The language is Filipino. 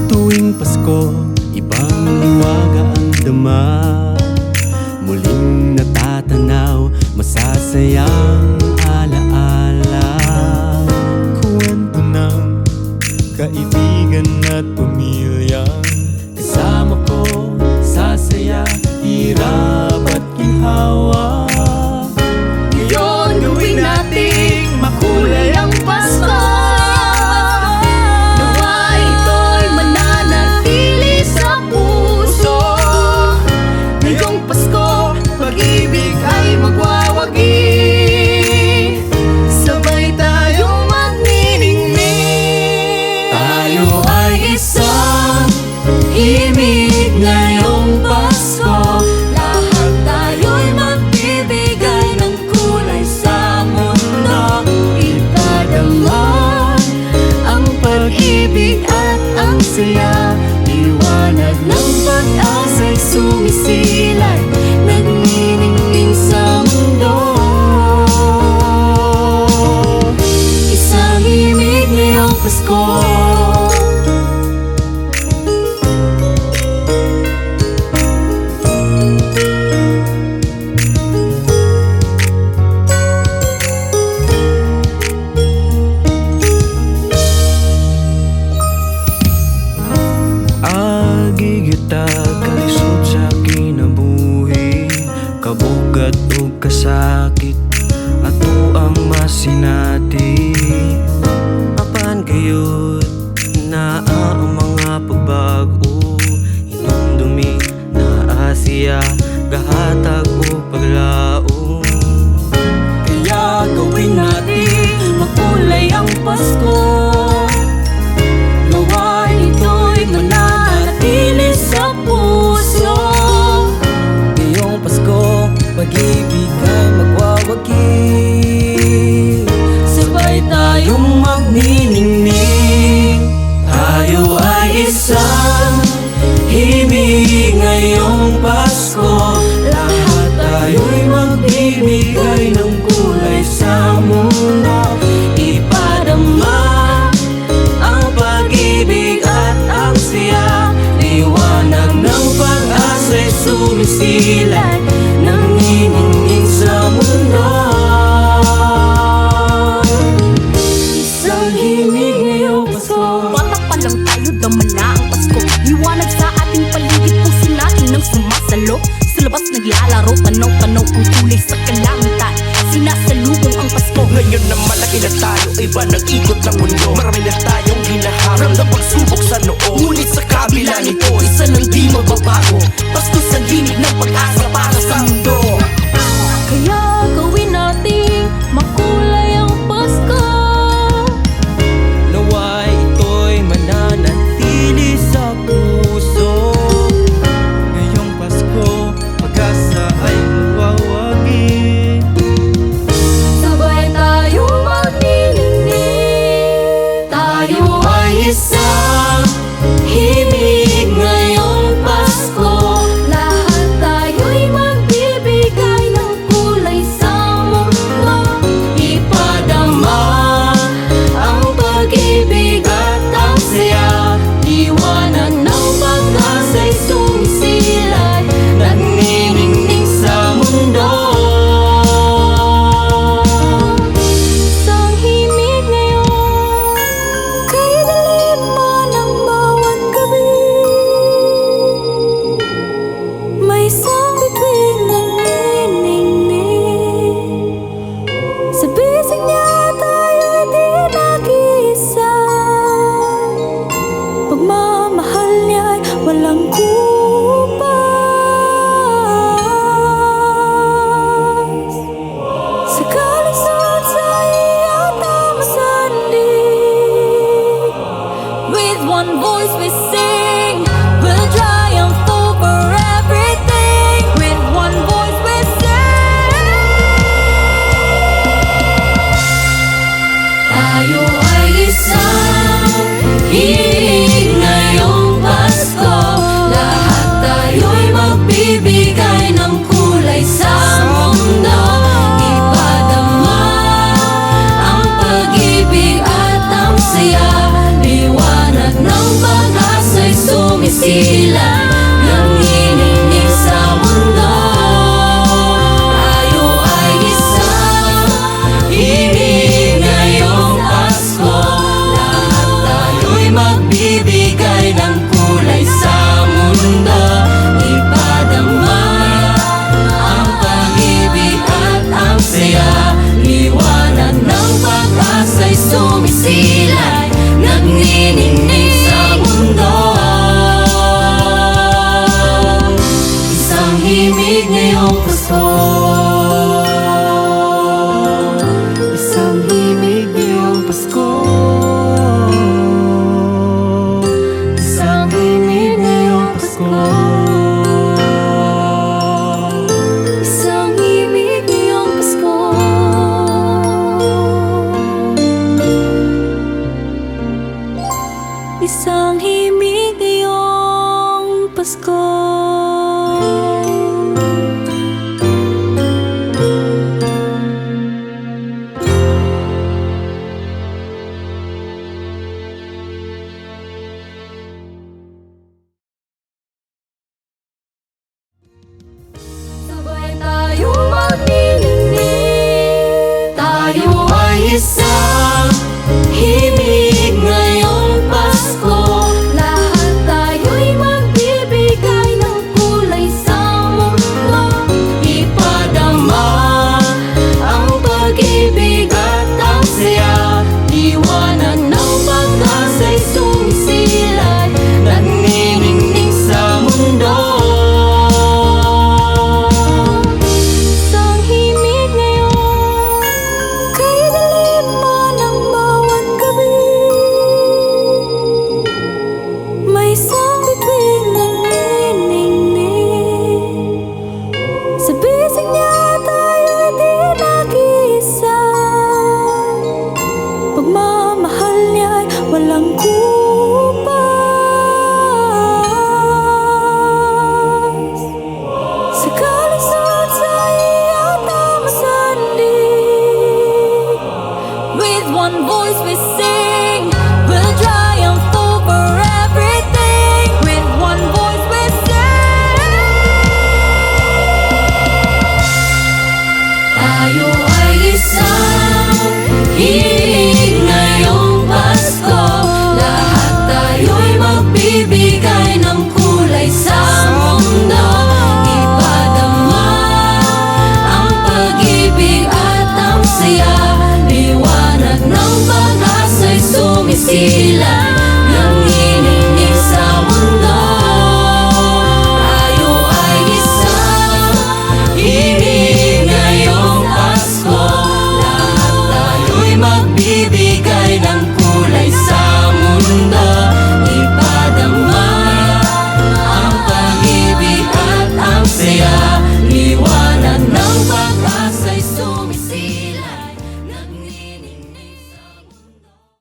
Tuwing Pasko, ibang liwaga ang dama. Muling natatanaw, masasayang alaala. Kwento ng kaibigan at pamilyang kasama ko sa saya, hirap at ginhawa. Ngayon gawin nating makulay ang Pasko. Sabay tayong magniningning. Tayo ay isang himig ngayong Pasko. Lahat tayo'y magbibigay ng kulay sa mundo. Ipadama ang pag-ibig at ang saya. Liwanag ng pag-asa'y sumisilay, nagniningning sa mundo. Isang himig ngayong Pasko. Agigita kalisod sa kinabuhi, kabugat o kasakit, ato ang masinati. Apan gayud na ang mga pagbago, hinumdumi na Asya, gahatag o paglaong. Kaya gawin natin makulay ang Pasko. Nawa'y ito'y mananatili sa puso. Ngayong Pasko, pag-ibig ay magwawagi. Sabay tayong magniningning. Tayo ay isang himig ngayong Pasko. Lahat tayo'y magbibigay ng kulay sa mundo. Ipadama ang pag-ibig at ang siya. Liwanag ng pag-asa'y sumisilay, nanginingning sa mundo. Isang himig ngayong Pasko. bata pa lang tayo, dama na ang Pasko. Liwanag sa ating paligid, puso natin nang sumasalo. Sa labas naglalaro, tanaw-tanaw ang kulay sa kalangitan. Sinasalubong ang Pasko. Ngayon na malaki na tayo, iba ng ikot ng mundo. Marami na tayong hinaharap na pagsubok sa noo. Ngunit sa kabila nito, isa nang di magbabago. Pasko sa himig ng pag-asa para sa mundo. Kaya gawin natin makulay ang Pasko. Nawa'y ito'y mananatili sa puso. Ngayong Pasko, pag-asa ay mawawagi. Sabay tayong magniningning. Tayo ay isang himig ngayong Pasko. Lahat tayo'y one voice we sing, we'll triumph over everything. With one voice we sing. Tayo ay isang himig ngayong Pasko. Lahat tayo'y magbibigay ng kulay sa mundo. Ipadama ang pag-ibig at ang saya. Liwanag ng pag-asa'y sumisilay, nanginginig sa mundo. Tayo ay isang himig ngayong Pasko. Lahat tayo'y magbibigay ng kulay sa mundo. Ipadama ang pag-ibig at ang saya. Liwanag ng pag-asa'y sumisilay, nagniningning sa mundo. Isang himig ngayong Pasko. Isang himig ngayong Pasko. Isang himig ngayong Pasko. Isang himig ngayong Pasko. Isang himig ngayong Pasko. Sabay tayo magniningning. Tayo ay isang himig ngayong Pasko. Lahat tayo'y magbibigay ng kulay sa mundo. Ipadama ang pag-ibig at ang saya. Liwanag ng pag-asa'y sumisilay, nagniningning sa mundo. Isang himig ngayon, kay dilim man ang bawat gabi. May isang bituin nagniningning. Sa bisig niya tayo'y di nag-iisa. Pagmamahal niya'y walang kupas. Sa kalisod sa iyong tamasandig. With one voice we sing, we'll triumph over everything. With one voice we sing. Tayo ay isang himig ngayong Pasko. Lahat tayo'y magbibigay ng kulay sa mundo. Ipadama ang pag-ibig at ang saya. Liwanag ng pag-asa'y sumisilay,